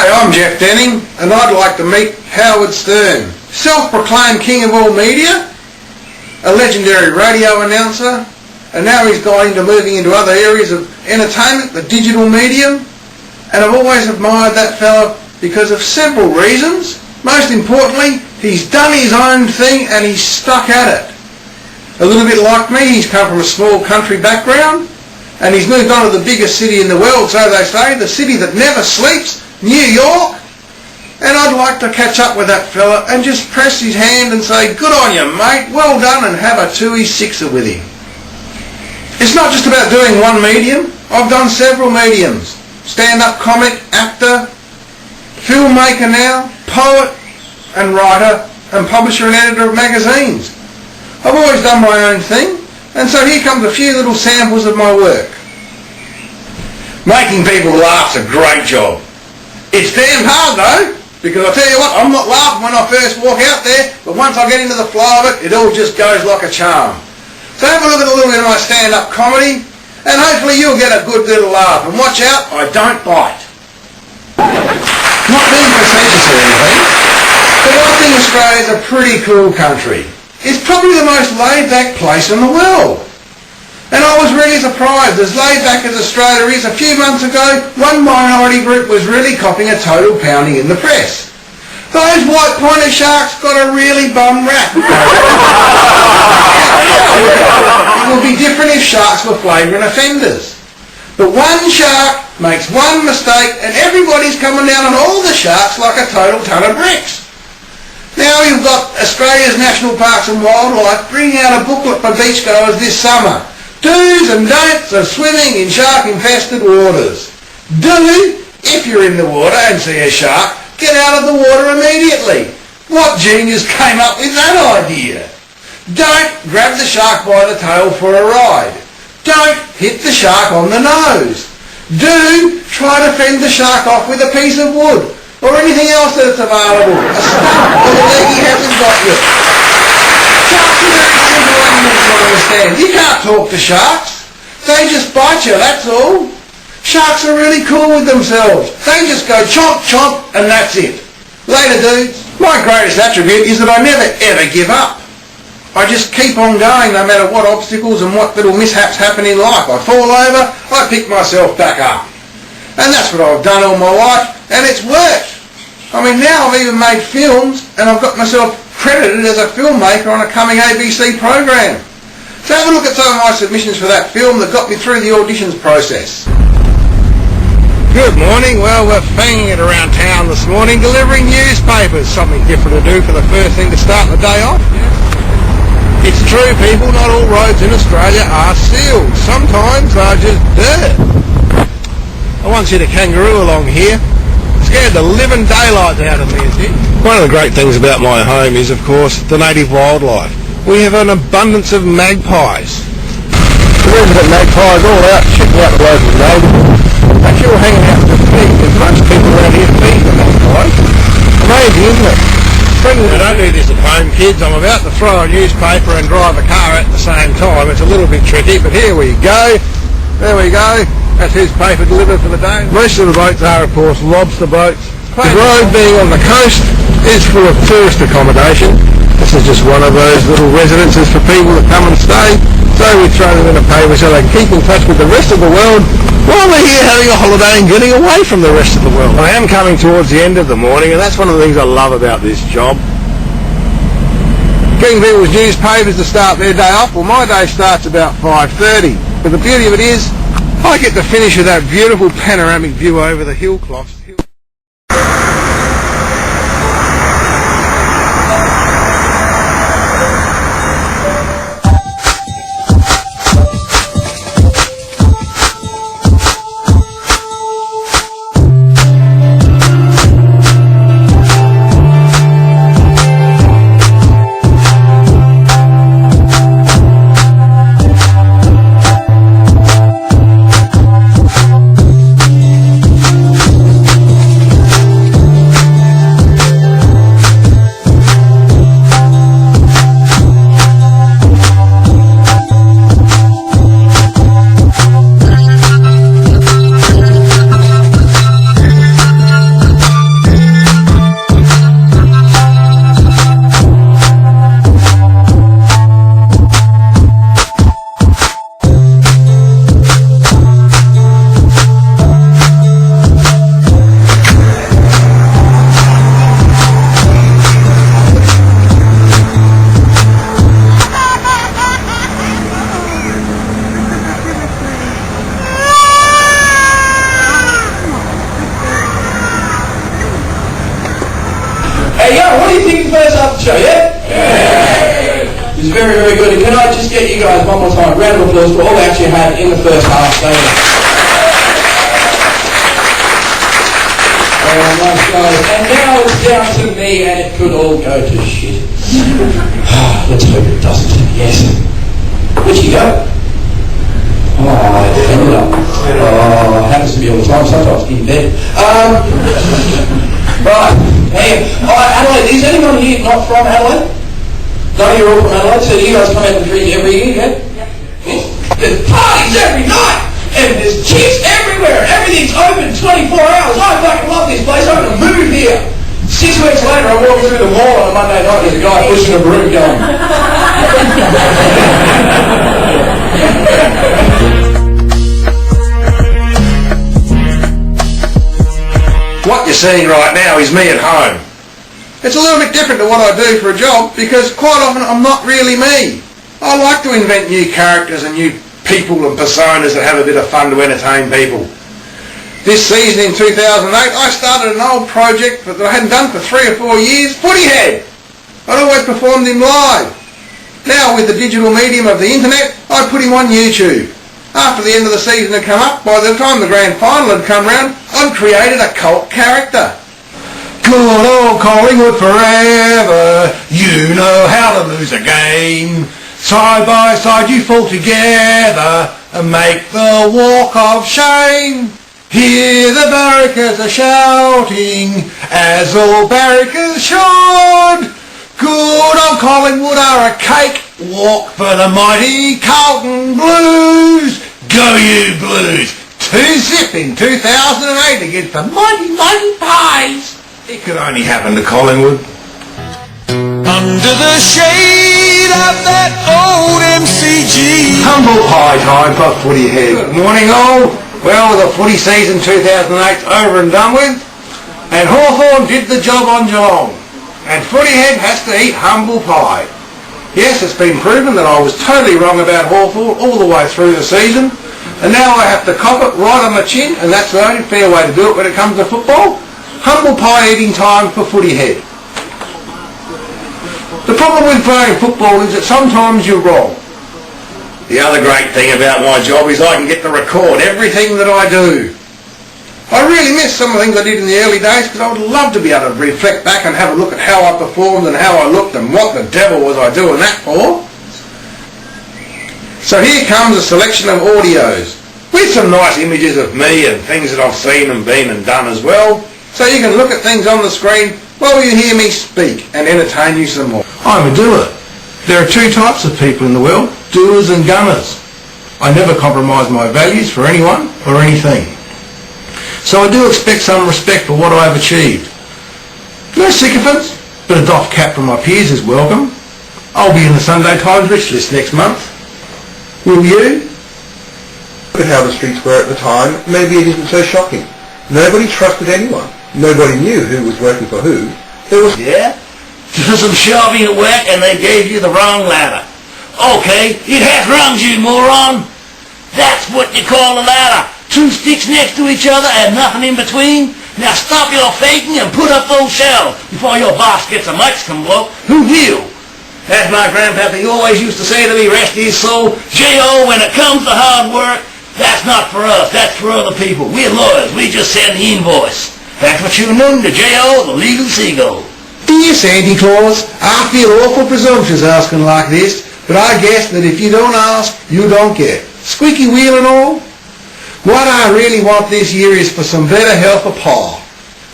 G'day, I'm Geoff Dening, and I'd like to meet Howard Stern, self-proclaimed king of all media, a legendary radio announcer, and now he's gone into moving into other areas of entertainment, the digital medium, and I've always admired that fella because of several reasons. Most importantly, he's done his own thing and he's stuck at it. A little bit like me, he's come from a small country background, and he's moved on to the biggest city in the world, so they say, the city that never sleeps, New York. And I'd like to catch up with that fella and just press his hand and say, good on you, mate, well done, and have a 2-6er with him. It's not just about doing one medium. I've done several mediums. Stand-up comic, actor, filmmaker now, poet and writer, and publisher and editor of magazines. I've always done my own thing, and so here comes a few little samples of my work. Making people laugh's a great job. It's damn hard though, because I tell you what, I'm not laughing when I first walk out there, but once I get into the flow of it, it all just goes like a charm. So have a look at a little bit of my stand-up comedy, and hopefully you'll get a good little laugh. And watch out, I don't bite. Not being facetious or anything, but I think Australia's a pretty cool country. It's probably the most laid-back place in the world. And I was really surprised, as laid-back as Australia is, a few months ago, one minority group was really copping a total pounding in the press. Those white pointer sharks got a really bum rap. It would be different if sharks were flagrant offenders. But one shark makes one mistake and everybody's coming down on all the sharks like a total ton of bricks. Now you've got Australia's National Parks and Wildlife bringing out a booklet for beachgoers this summer. Do's and don'ts of swimming in shark-infested waters. Do, if you're in the water and see a shark, get out of the water immediately. What genius came up with that idea? Don't grab the shark by the tail for a ride. Don't hit the shark on the nose. Do try to fend the shark off with a piece of wood or anything else that's available. A stump or the leg he hasn't got yet. Sharks are very simple animals to understand. You can't talk to sharks. They just bite you, that's all. Sharks are really cool with themselves. They just go chomp chomp and that's it. Later dudes. My greatest attribute is that I never ever give up. I just keep on going no matter what obstacles and what little mishaps happen in life. I fall over, I pick myself back up. And that's what I've done all my life, and it's worked. I mean, now I've even made films, and I've got myself credited as a filmmaker on a coming ABC program. So have a look at some of my submissions for that film that got me through the auditions process. Good morning. Well, we're fanging it around town this morning, delivering newspapers. Something different to do for the first thing to start the day off. It's true, people, not all roads in Australia are sealed. Sometimes they're just dirt. I once hit a kangaroo along here. Scared the living daylights out of me, is it? One of the great things about my home is, of course, the native wildlife. We have an abundance of magpies. The resident magpies all out checking out the local neighbourhood. Actually all hanging out with the feed. There's most people around here feed the magpies. Amazing, isn't it? I don't do this at home, kids. I'm about to throw a newspaper and drive a car at the same time. It's a little bit tricky, but here we go. There we go. That's his paper delivered for the day. Most of the boats are, of course, lobster boats. The road being on the coast is full of tourist accommodation. This is just one of those little residences for people that come and stay. So we throw them in a paper so they can keep in touch with the rest of the world while they're here having a holiday and getting away from the rest of the world. I am coming towards the end of the morning, and that's one of the things I love about this job. Getting people's newspapers to start their day off. Well, my day starts about 5:30. But the beauty of it is, I get to finish with that beautiful panoramic view over the hill cloths. Hey, yo, what do you think of the first half of the show, yeah? Yeah! It's very, very good. And can I just get you guys one more time, round of applause for all we actually had in the first half. Nice guys. And now it's down to me, and it could all go to shit. Let's hope it doesn't. Yes. Where'd you go? Oh, it ended up. Oh, happens to me all the time, sometimes in bed. Right. Hey, Adelaide, is anyone here not from Adelaide? No, you're all from Adelaide, so you guys come out and drink every year, yeah? Yes. There's parties every night! And there's chicks everywhere, everything's open 24 hours. I fucking love this place, I'm gonna move here. 6 weeks later, I'm walking through the mall on a Monday night, there's a guy pushing a broom going. What you're seeing right now is me at home. It's a little bit different to what I do for a job because quite often I'm not really me. I like to invent new characters and new people and personas that have a bit of fun to entertain people. This season in 2008 I started an old project that I hadn't done for 3 or 4 years, Footyhead. I'd always performed him live. Now with the digital medium of the internet, I put him on YouTube. After the end of the season had come up, by the time the grand final had come round, I'd created a cult character. Good old Collingwood forever, you know how to lose a game. Side by side you fall together and make the walk of shame. Hear the barrackers are shouting, as all barrackers should. Good old Collingwood are a cake walk for the mighty Carlton Blues. Go you Blues! 2-0 in 2008 against the mighty, mighty Pies. It could only happen to Collingwood. Under the shade of that old MCG. Humble pie time for Footyhead. Good morning all. Well, the footy season 2008's over and done with, and Hawthorn did the job on Geelong, and Footyhead has to eat humble pie. Yes, it's been proven that I was totally wrong about Hawthorn all the way through the season, and now I have to cop it right on the chin, and that's the only fair way to do it when it comes to football. Humble pie eating time for Footyhead. The problem with playing football is that sometimes you're wrong. The other great thing about my job is I can get to record everything that I do. I really miss some of the things I did in the early days because I would love to be able to reflect back and have a look at how I performed and how I looked and what the devil was I doing that for. So here comes a selection of audios with some nice images of me and things that I've seen and been and done as well, so you can look at things on the screen while you hear me speak and entertain you some more. I'm a doer. There are 2 types of people in the world, doers and gunners. I never compromise my values for anyone or anything. So I do expect some respect for what I have achieved. No sycophants, but a doff cap from my peers is welcome. I'll be in the Sunday Times Rich List next month. Will you? Look at how the streets were at the time. Maybe it isn't so shocking. Nobody trusted anyone. Nobody knew who was working for who. There was... Yeah? Do some shoving at work and they gave you the wrong ladder. Okay, it has rungs, you moron. That's what you call a ladder. 2 sticks next to each other and nothing in between. Now stop your faking and put up those shelves before your boss gets a Mexican bloke who will. As my grandpapa he always used to say to me, rest his soul, J.O., when it comes to hard work, that's not for us, that's for other people. We're lawyers, we just send the invoice. That's what you know to J.O., the legal seagull. Dear Santa Claus, I feel awful presumptuous asking like this, but I guess that if you don't ask, you don't get. Squeaky wheel and all. What I really want this year is for some better health for Pa.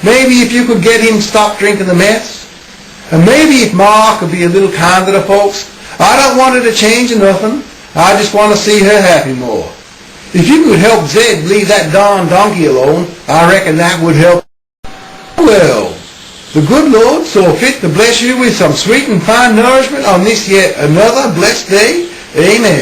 Maybe if you could get him stop drinking the mess. And maybe if Ma could be a little kinder to folks. I don't want her to change nothing. I just want to see her happy more. If you could help Zed leave that darn donkey alone, I reckon that would help. Well, the good Lord saw fit to bless you with some sweet and fine nourishment on this yet another blessed day. Amen.